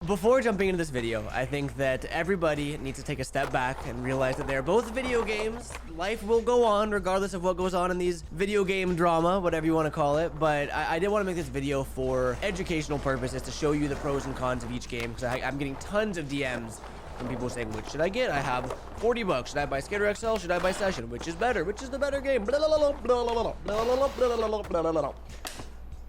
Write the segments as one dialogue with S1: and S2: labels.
S1: Before jumping into this video, I think that everybody needs to take a step back and realize that they're both video games. Life will go on regardless of what goes on in these video game drama, whatever you want to call it. But I did want to make this video for educational purposes to show you the pros and cons of each game, because I'm getting tons of DMs from people saying, which should I get? I have 40 bucks. Should I buy Skater XL? Should I buy Session? Which is better? Which is the better game?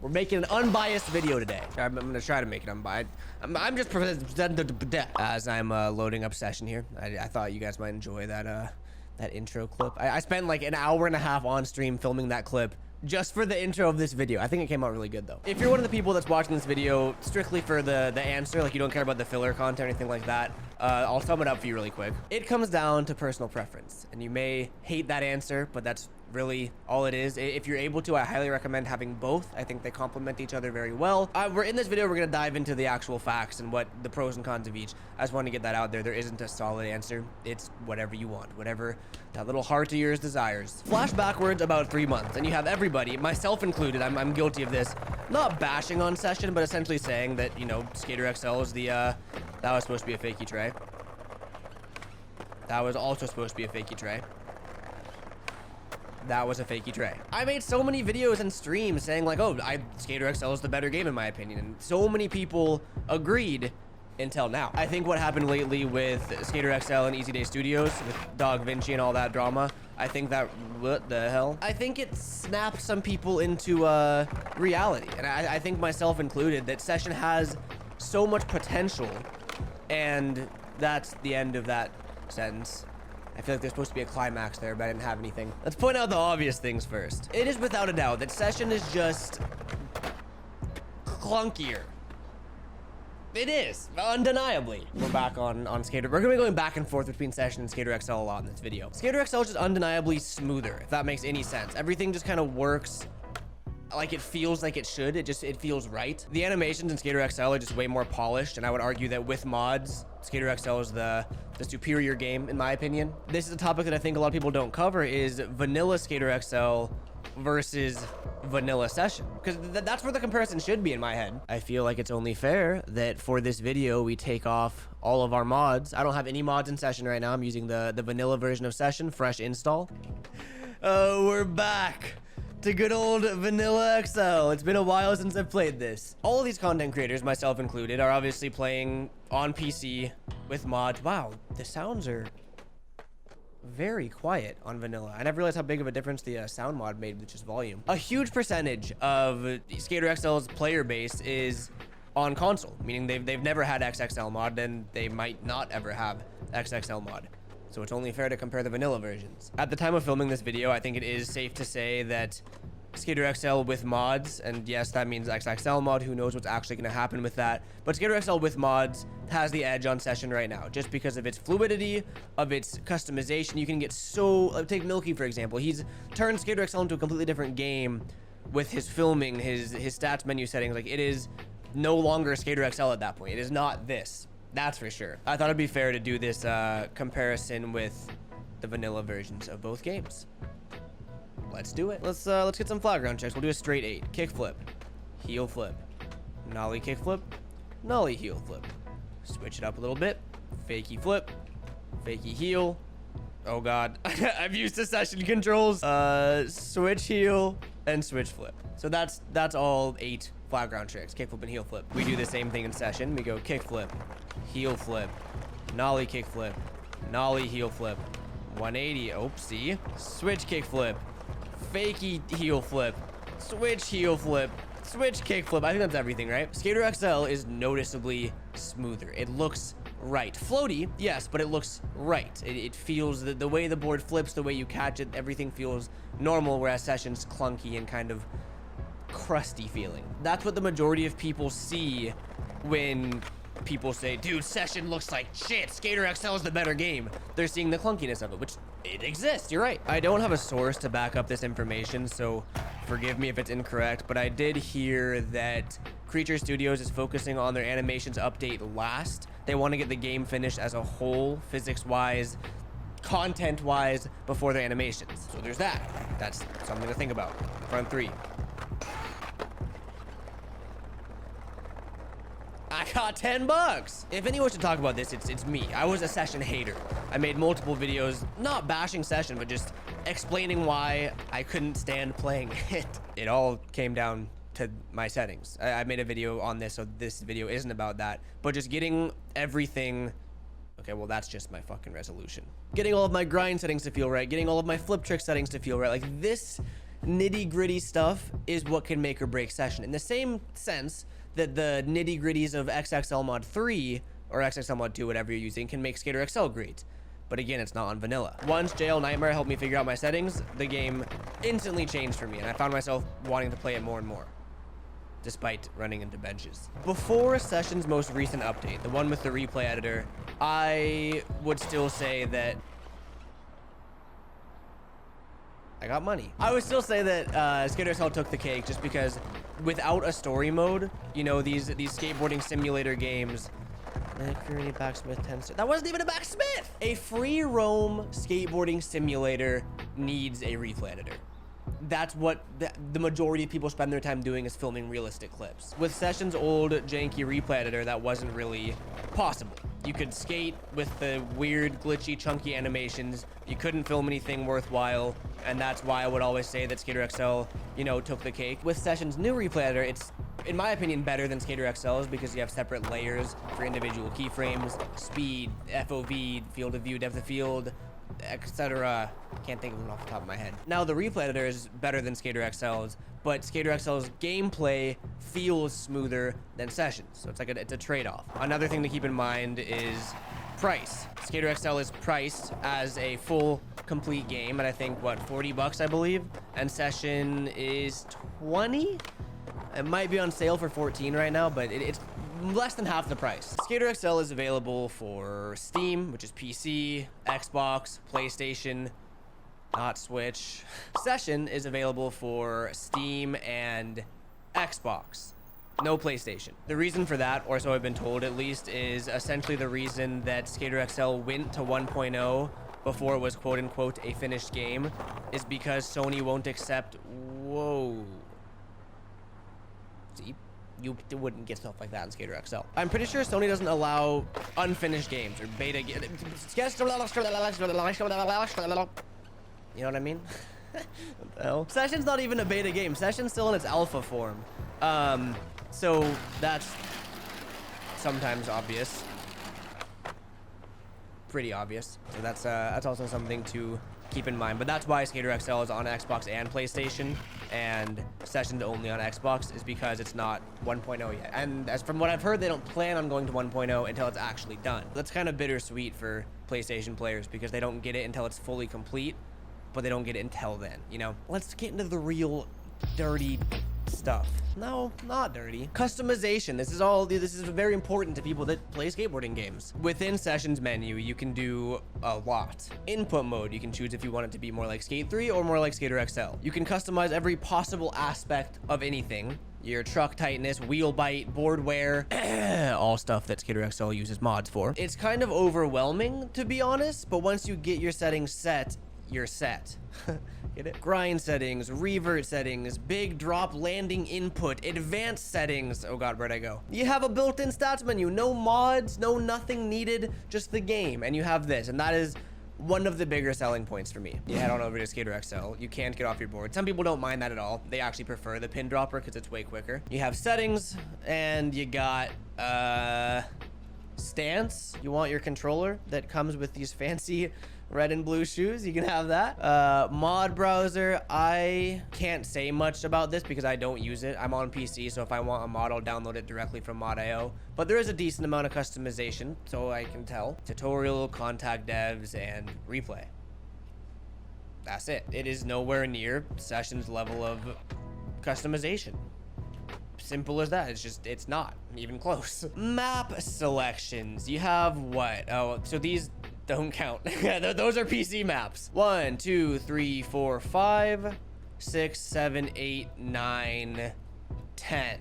S1: We're making an unbiased video today. I'm gonna try to make it unbiased. I'm just as I'm loading up Session here. I thought you guys might enjoy that intro clip. I spent like an hour and a half on stream filming that clip just for the intro of this video. I think it came out really good though. If you're one of the people that's watching this video strictly for the answer, like you don't care about the filler content or anything like that, I'll sum it up for you really quick. It comes down to personal preference, and you may hate that answer, but that's really all it is. If you're able to, I highly recommend having both. I think they complement each other very well. We're in this video, we're gonna dive into the actual facts and what the pros and cons of each. I just want to get that out there. There isn't a solid answer. It's whatever you want, whatever that little heart of yours desires. Flash backwards about 3 months, and you have everybody, myself included, I'm guilty of this, not bashing on Session, but essentially saying that, you know, Skater XL is the, that was supposed to be a fakey tray. That was also supposed to be a fakey tray. That was a fakey tray. I made so many videos and streams saying like, oh, Skater XL is the better game in my opinion. And so many people agreed until now. I think what happened lately with Skater XL and Easy Day Studios with Dog Vinci and all that drama, I think that, what the hell? I think it snapped some people into reality. And I think myself included, that Session has so much potential, and that's the end of that sentence. I feel like there's supposed to be a climax there, but I didn't have anything. Let's point out the obvious things first. It is without a doubt that Session is just clunkier. It is, undeniably. We're back on Skater. We're gonna be going back and forth between Session and Skater XL a lot in this video. Skater XL is just undeniably smoother, if that makes any sense. Everything just kind of works like it feels like it should. It feels right. The animations in Skater XL are just way more polished, and I would argue that with mods, Skater XL is the superior game in my opinion. This is a topic that I think a lot of people don't cover, is vanilla Skater XL versus vanilla Session, because that's where the comparison should be in my head. I feel like it's only fair that for this video we take off all of our mods. I don't have any mods in Session right now. I'm using the vanilla version of Session, fresh install. Oh, we're back to good old vanilla XL. It's been a while since I've played this. All of these content creators, myself included, are obviously playing on PC with mods. Wow, the sounds are very quiet on vanilla. I never realized how big of a difference the sound mod made with just volume. A huge percentage of Skater XL's player base is on console, meaning they've never had XXL mod, and they might not ever have XXL mod. So it's only fair to compare the vanilla versions. At the time of filming this video, I think it is safe to say that Skater XL with mods, and yes, that means XXL mod, who knows what's actually gonna happen with that, but Skater XL with mods has the edge on Session right now, just because of its fluidity, of its customization. You can get so, take Milky for example, he's turned Skater XL into a completely different game with his filming, his stats menu settings. Like, it is no longer Skater XL at that point. It is not this. That's for sure. I thought it'd be fair to do this comparison with the vanilla versions of both games. Let's do it. Let's get some flat ground checks. We'll do a straight 8. Kick flip, heel flip, nollie kick flip, nollie heel flip. Switch it up a little bit. Fakey flip, fakey heel. Oh god, I've used the Session controls. Switch heel and switch flip. So that's all 8 flat ground tricks. Kick flip and heel flip. We do the same thing in Session. We go kick flip, heel flip, nollie kick flip, nollie heel flip, 180. Oopsie. Switch kick flip, fakey heel flip, switch heel flip, switch kick flip. I think that's everything, right? Skater XL is noticeably smoother. It looks right. Floaty, yes, but it looks right. It feels, the way the board flips, the way you catch it, everything feels normal, whereas Session's clunky and kind of crusty feeling. That's what the majority of people see when people say, dude, Session looks like shit, Skater XL is the better game. They're seeing the clunkiness of it, which it exists, you're right. I don't have a source to back up this information, so forgive me if it's incorrect, but I did hear that Creature Studios is focusing on their animations update last. They want to get the game finished as a whole, physics-wise, content-wise, before their animations. So there's that. That's something to think about. Front 3. got 10 bucks. If anyone should talk about this, it's me. I was a session hater. I made multiple videos, not bashing session, but just explaining why I couldn't stand playing it. It all came down to my settings. I made a video on this, so this video isn't about that, but just getting everything. Okay, well, that's just my fucking resolution. Getting all of my grind settings to feel right, getting all of my flip trick settings to feel right. Like, this nitty gritty stuff is what can make or break session. In the same sense that the nitty gritties of XXL Mod 3 or XXL Mod 2, whatever you're using, can make Skater XL great. But again, it's not on vanilla. Once JL Nightmare helped me figure out my settings, the game instantly changed for me, and I found myself wanting to play it more and more, despite running into benches. Before Session's most recent update, the one with the replay editor, I would still say that I got money. I would still say that Skater XL took the cake, just because without a story mode, you know, these skateboarding simulator games, Curry Backsmith 10. That wasn't even a backsmith! A free roam skateboarding simulator needs a replay editor. That's what the majority of people spend their time doing, is filming realistic clips. With Session's old janky replay editor, that wasn't really possible. You could skate with the weird, glitchy, chunky animations. You couldn't film anything worthwhile, and that's why I would always say that Skater XL, you know, took the cake. With Session's new replay editor, it's, in my opinion, better than Skater XL's, because you have separate layers for individual keyframes, speed, FOV, field of view, depth of field, etc. Can't think of them off the top of my head. Now, the replay editor is better than Skater XL's, but Skater XL's gameplay feels smoother than Sessions, so it's like it's a trade-off. Another thing to keep in mind is price. Skater XL is priced as a full, complete game, and I think, what, 40 bucks, I believe? And Session is 20? It might be on sale for 14 right now, but it's less than half the price. Skater XL is available for Steam, which is PC, Xbox, PlayStation, not Switch. Session is available for Steam and Xbox, no PlayStation. The reason for that, or so I've been told at least, is essentially the reason that Skater XL went to 1.0 before it was quote unquote a finished game, is because Sony won't accept, whoa. See? You wouldn't get stuff like that in Skater XL. I'm pretty sure Sony doesn't allow unfinished games or beta games. You know what I mean? What the hell? Session's not even a beta game. Session's still in its alpha form. So that's sometimes obvious. Pretty obvious. So that's also something to keep in mind. But that's why Skater XL is on Xbox and PlayStation, and Sessions only on Xbox, is because it's not 1.0 yet. And as from what I've heard, they don't plan on going to 1.0 until it's actually done. That's kind of bittersweet for PlayStation players, because they don't get it until it's fully complete, but they don't get it until then, you know? Let's get into the real dirty stuff. No, not dirty. Customization. This is very important to people that play skateboarding games. Within Sessions menu, you can do a lot. Input mode, you can choose if you want it to be more like Skate 3 or more like Skater XL. You can customize every possible aspect of anything. Your truck tightness, wheel bite, board wear, all stuff that Skater XL uses mods for. It's kind of overwhelming, to be honest, but once you get your settings set, you're set. Get it? Grind settings, revert settings, big drop landing input, advanced settings. Oh god, where'd I go? You have a built-in stats menu, no mods, no nothing needed, just the game. And you have this, and that is one of the bigger selling points for me. You head on over to Skater XL. You can't get off your board. Some people don't mind that at all. They actually prefer the pin dropper because it's way quicker. You have settings, and you got stance. You want your controller that comes with these fancy red and blue shoes, you can have that. Mod browser, I can't say much about this because I don't use it. I'm on PC, so if I want a mod, I'll download it directly from mod.io. But there is a decent amount of customization, so I can tell. Tutorial, contact devs, and replay. That's it. It is nowhere near Sessions level of customization. Simple as that. It's not even close. Map selections. You have what? Oh, so these don't count. Those are PC maps. 1, 2, 3, 4, 5, 6, 7, 8, 9, 10.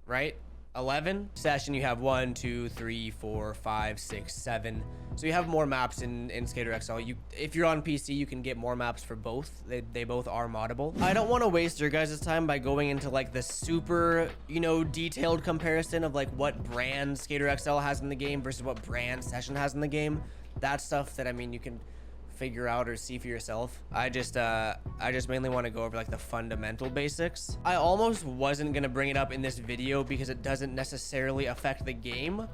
S1: Right? 11. Session, you have 1, 2, 3, 4, 5, 6, 7. So you have more maps in Skater XL. If you're on PC, you can get more maps for both. They both are moddable. I don't want to waste your guys' time by going into like the super, you know, detailed comparison of like what brand Skater XL has in the game versus what brand Session has in the game. That's stuff that, I mean, you can figure out or see for yourself. I just mainly want to go over like the fundamental basics. I almost wasn't gonna bring it up in this video because it doesn't necessarily affect the game,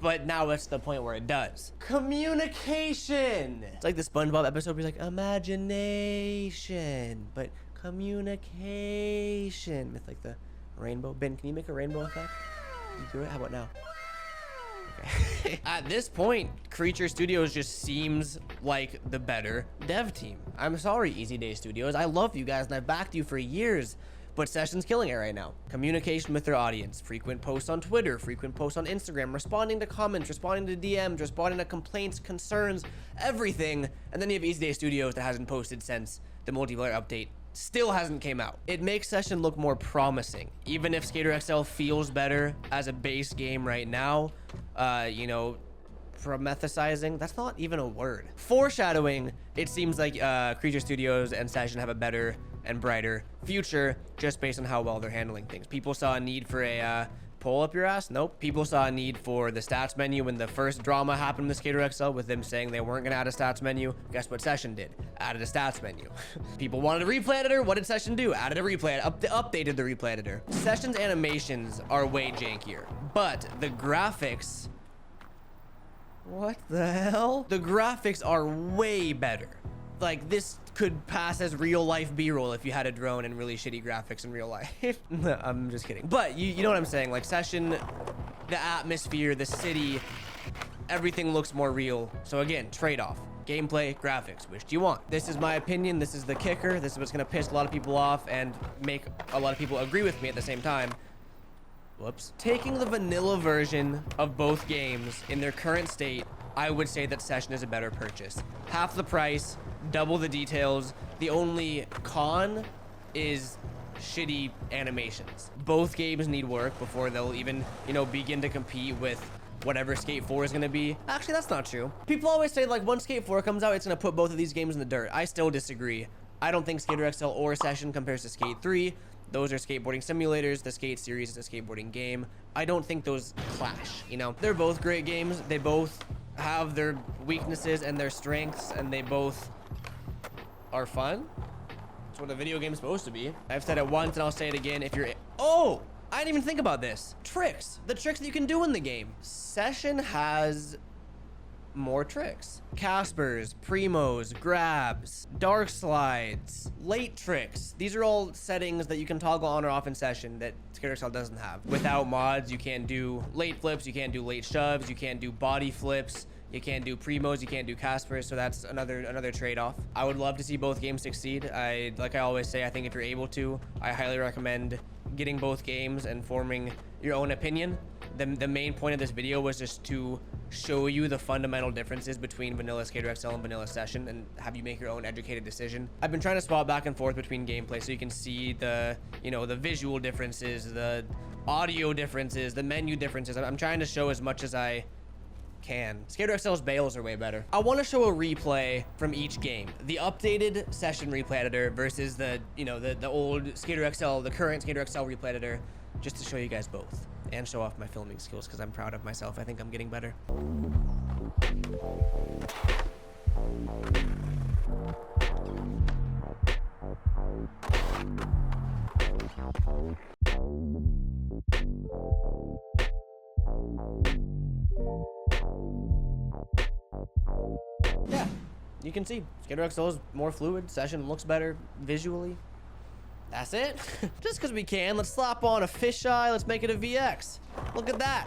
S1: but now it's the point where it does. Communication. It's like the SpongeBob episode where he's like, imagination, but communication with like the rainbow. Ben, can you make a rainbow effect? You do it? How about now? Okay. At this point, Creature Studios just seems like the better dev team. I'm sorry, Easy Day Studios. I love you guys and I've backed you for years, but Session's killing it right now. Communication with their audience, frequent posts on Twitter, frequent posts on Instagram, responding to comments, responding to DMs, responding to complaints, concerns, everything. And then you have Easy Day Studios that hasn't posted since the multiplayer update still hasn't came out. It makes Session look more promising. Even if Skater XL feels better as a base game right now, you know, promethicizing, that's not even a word. Foreshadowing, it seems like Creature Studios and Session have a better and brighter future just based on how well they're handling things. People saw a need for a pull up your ass? Nope. People saw a need for the stats menu when the first drama happened with Skater XL with them saying they weren't gonna add a stats menu. Guess what Session did? Added a stats menu. People wanted a replay editor. What did Session do? Added a replay, updated the replay editor. Session's animations are way jankier, but the graphics, what the hell? The graphics are way better. Like, this could pass as real life B-roll if you had a drone and really shitty graphics in real life. No, I'm just kidding. But you know what I'm saying? Like, Session, the atmosphere, the city, everything looks more real. So again, trade-off. Gameplay, graphics, which do you want? This is my opinion. This is the kicker. This is what's gonna piss a lot of people off and make a lot of people agree with me at the same time. Whoops. Taking the vanilla version of both games in their current state, I would say that Session is a better purchase. Half the price, double the details. The only con is shitty animations. Both games need work before they'll even, you know, begin to compete with whatever Skate 4 is gonna be. Actually, that's not true. People always say like once Skate 4 comes out, it's gonna put both of these games in the dirt. I still disagree. I don't think Skater XL or Session compares to Skate 3. Those are skateboarding simulators. The Skate series is a skateboarding game. I don't think those clash, you know? They're both great games. They both have their weaknesses and their strengths, and they both are fun. That's what a video game's supposed to be. I've said it once and I'll say it again. If you're, oh, I didn't even think about this. Tricks, the tricks that you can do in the game. Session has more tricks. Caspers, primos, grabs, dark slides, late tricks. These are all settings that you can toggle on or off in Session that Skater XL doesn't have. Without mods, you can't do late flips, you can't do late shoves, you can't do body flips, you can't do primos, you can't do Caspers, so that's another trade-off. I would love to see both games succeed. Like I always say, I think if you're able to, I highly recommend getting both games and forming your own opinion. The main point of this video was just to show you the fundamental differences between vanilla Skater XL and vanilla Session and have you make your own educated decision. I've been trying to swap back and forth between gameplay so you can see the, you know, the visual differences, the audio differences, the menu differences. I'm trying to show as much as I can. Skater XL's bails are way better. I want to show a replay from each game. The updated Session replay editor versus the, you know, the old Skater XL, the current Skater XL replay editor, just to show you guys both and show off my filming skills because I'm proud of myself. I think I'm getting better. Yeah, you can see Skater XL is more fluid. Session looks better visually. That's it. Just because we can, let's slap on a fisheye. Let's make it a VX. Look at that.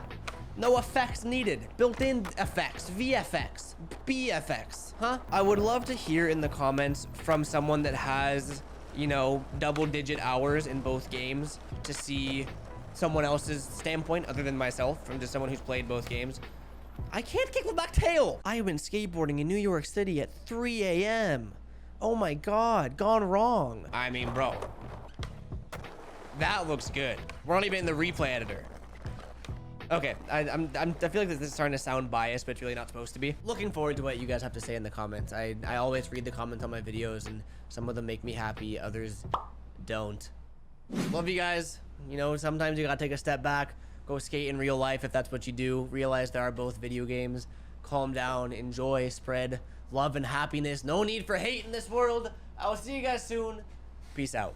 S1: No effects needed. Built-in effects, VFX, BFX, huh? I would love to hear in the comments from someone that has, you know, double-digit hours in both games to see someone else's standpoint other than myself, from just someone who's played both games. I can't kick the back tail. I went skateboarding in New York City at 3 a.m. Oh my God, gone wrong. I mean, bro, that looks good. We're not even in the replay editor. Okay, I feel like this is starting to sound biased, but it's really not supposed to be. Looking forward to what you guys have to say in the comments. I always read the comments on my videos, and some of them make me happy, others don't. Love you guys. You know, sometimes you gotta take a step back, go skate in real life if that's what you do. Realize there are both video games. Calm down, enjoy, spread love and happiness. No need for hate in this world. I will see you guys soon. Peace out.